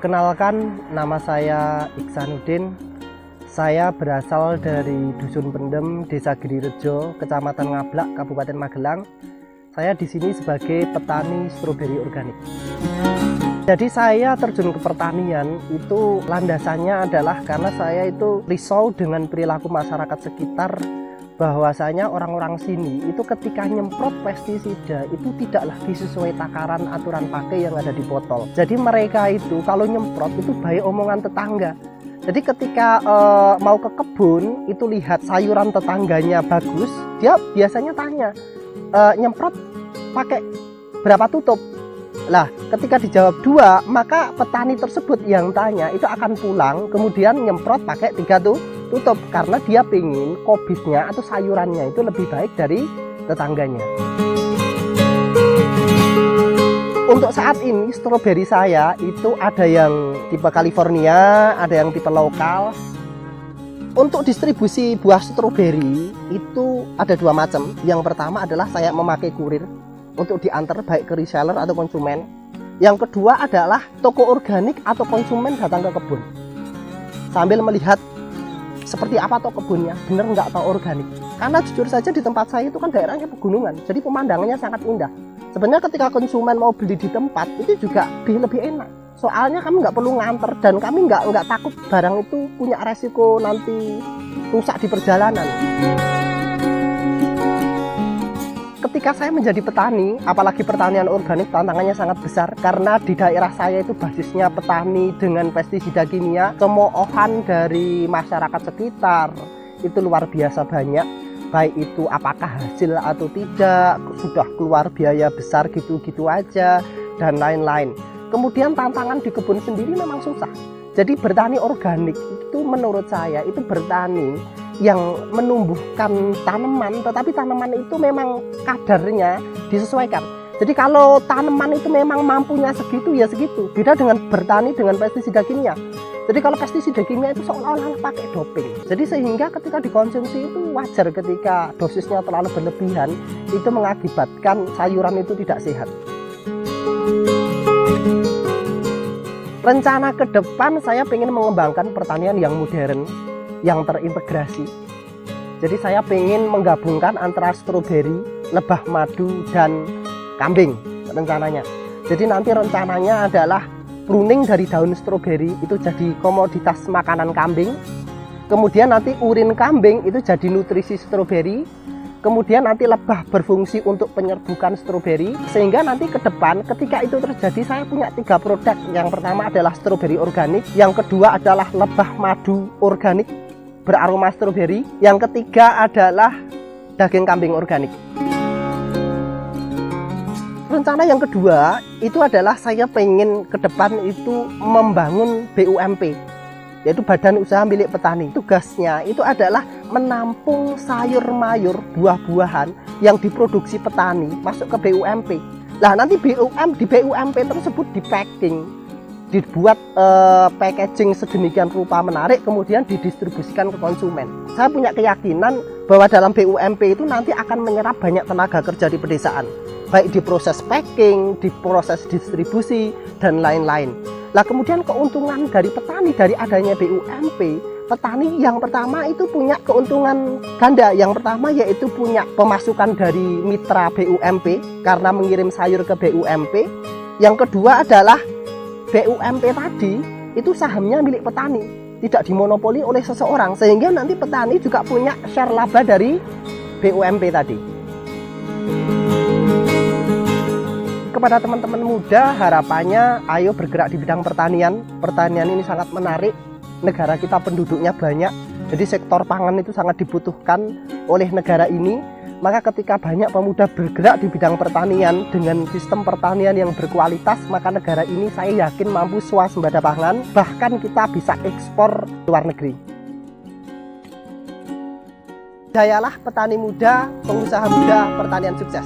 Perkenalkan, nama saya Iksanuddin. Saya berasal dari Dusun Pendem, Desa Girirejo, Kecamatan Ngablak, Kabupaten Magelang. Saya di sini sebagai petani stroberi organik. Jadi saya terjun ke pertanian itu landasannya adalah karena saya itu risau dengan perilaku masyarakat sekitar, bahwasanya orang-orang sini itu ketika nyemprot pestisida itu tidak lagi sesuai takaran aturan pakai yang ada di botol. Jadi mereka itu kalau nyemprot itu baik omongan tetangga. Jadi ketika mau ke kebun itu lihat sayuran tetangganya bagus, dia biasanya tanya, nyemprot pakai berapa tutup? Lah, ketika dijawab 2, maka petani tersebut yang tanya itu akan pulang kemudian nyemprot pakai 3 tutup karena dia pingin kobisnya atau sayurannya itu lebih baik dari tetangganya. Untuk saat ini stroberi saya itu ada yang tipe California, ada yang tipe lokal. Untuk distribusi buah stroberi itu ada 2 macam. Yang pertama adalah saya memakai kurir untuk diantar baik ke reseller atau konsumen. Yang kedua adalah toko organik atau konsumen datang ke kebun sambil melihat seperti apa toh kebunnya, bener nggak tahu organik. Karena jujur saja di tempat saya itu kan daerahnya pegunungan, jadi pemandangannya sangat indah. Sebenarnya ketika konsumen mau beli di tempat itu juga lebih enak. Soalnya kami nggak perlu nganter dan kami nggak takut barang itu punya resiko nanti rusak di perjalanan. Ketika saya menjadi petani, apalagi pertanian organik, tantangannya sangat besar karena di daerah saya itu basisnya petani dengan pestisida kimia. Cemoohan dari masyarakat sekitar itu luar biasa banyak, baik itu apakah hasil atau tidak, sudah keluar biaya besar gitu-gitu aja dan lain-lain. Kemudian tantangan di kebun sendiri memang susah. Jadi bertani organik itu menurut saya itu bertani yang menumbuhkan tanaman, tetapi tanaman itu memang kadarnya disesuaikan. Jadi kalau tanaman itu memang mampunya segitu ya segitu. Beda dengan bertani dengan pestisida kimia. Jadi kalau pestisida kimia itu seolah-olah pakai doping. Jadi sehingga ketika dikonsumsi itu wajar ketika dosisnya terlalu berlebihan, itu mengakibatkan sayuran itu tidak sehat. Rencana ke depan saya ingin mengembangkan pertanian yang modern, yang terintegrasi. Jadi saya ingin menggabungkan antara stroberi, lebah madu, dan kambing rencananya. Jadi nanti rencananya adalah pruning dari daun stroberi itu jadi komoditas makanan kambing. Kemudian nanti urin kambing itu jadi nutrisi stroberi. Kemudian nanti lebah berfungsi untuk penyerbukan stroberi, sehingga nanti ke depan ketika itu terjadi saya punya 3 produk. Yang pertama adalah stroberi organik, yang kedua adalah lebah madu organik beraroma stroberi, yang ketiga adalah daging kambing organik. Rencana yang kedua itu adalah saya pengen ke depan itu membangun BUMP, yaitu Badan Usaha Milik Petani. Tugasnya itu adalah menampung sayur mayur, buah-buahan yang diproduksi petani masuk ke BUMP. Nah nanti di BUMP tersebut di-packing, dibuat packaging sedemikian rupa menarik, kemudian didistribusikan ke konsumen. Saya punya keyakinan bahwa dalam BUMP itu nanti akan menyerap banyak tenaga kerja di pedesaan, baik di proses packing, di proses distribusi, dan lain-lain. Nah kemudian keuntungan dari petani dari adanya BUMP, petani yang pertama itu punya keuntungan ganda. Yang pertama yaitu punya pemasukan dari mitra BUMP karena mengirim sayur ke BUMP. Yang kedua adalah BUMP tadi itu sahamnya milik petani, tidak dimonopoli oleh seseorang, sehingga nanti petani juga punya share laba dari BUMP tadi. Kepada teman-teman muda, harapannya ayo bergerak di bidang pertanian. Pertanian ini sangat menarik, negara kita penduduknya banyak, jadi sektor pangan itu sangat dibutuhkan oleh negara ini. Maka ketika banyak pemuda bergerak di bidang pertanian dengan sistem pertanian yang berkualitas, maka negara ini saya yakin mampu swasembada pangan, bahkan kita bisa ekspor luar negeri. Jayalah petani muda, pengusaha muda, pertanian sukses.